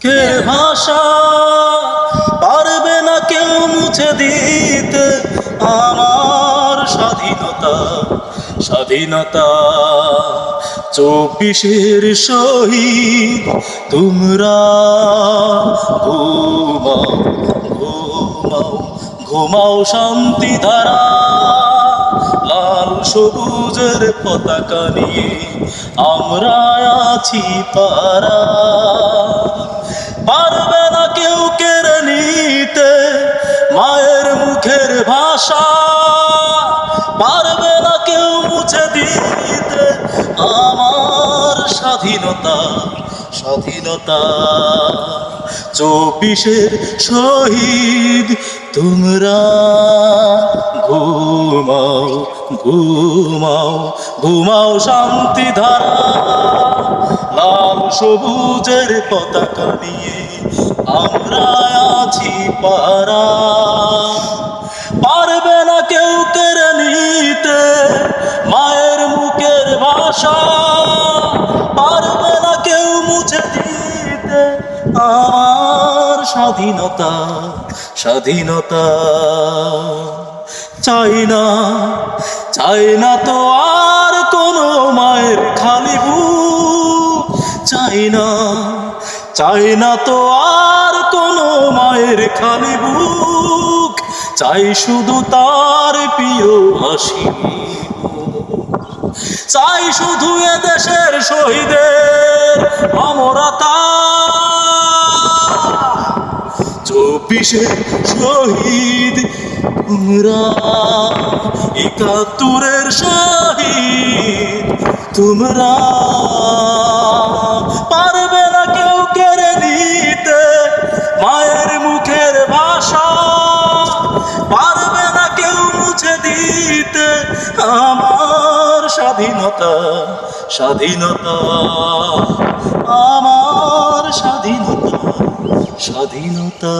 কে ভাষা পারবে না কেউ মুছে দিতে আমার স্বাধীনতা। স্বাধীনতা 24-এর শহীদ তোমরা ঘুমাও ঘুমাও ঘুমাও শান্তি ধারা। লাল সবুজের পতাকা নিয়ে আমরা আছি পারা। পারবে না কেউ কেড়ে নিতে মায়ের মুখের ভাষা। পারবে না কেউ মুছে দিতে আমার স্বাধীনতা। স্বাধীনতা 24-এর শহীদ তোমরা ঘুমাও ঘুমাও ঘুমাও শান্তি ধারা। লাল সবুজের পতাকা নিয়ে আমরা আছি পারা। পারবে না কেউ কেড়ে নিতে মায়ের মুখের ভাষা। পারবে না কেউ মুছে দিতে আমার স্বাধীনতা। স্বাধীনতা চাই না, চাই না তো আর কোনো মায়ের খালি বুক। চাই না, চাই না তো আর কোনো মায়ের খালি বুক। চাই শুধু তার প্রিয় হাসি। চাই শুধু এদেশের শহীদের অমরতা। 24-এর শহীদ তোমরা 71-এর শহীদ তোমরা। পারবে না কেউ কেড়ে নিতে মায়ের মুখের ভাষা। পারবে না কেউ মুছে দিতে আমার স্বাধীনতা। স্বাধীনতা আমার স্বাধীনতা। স্বাধীনতা।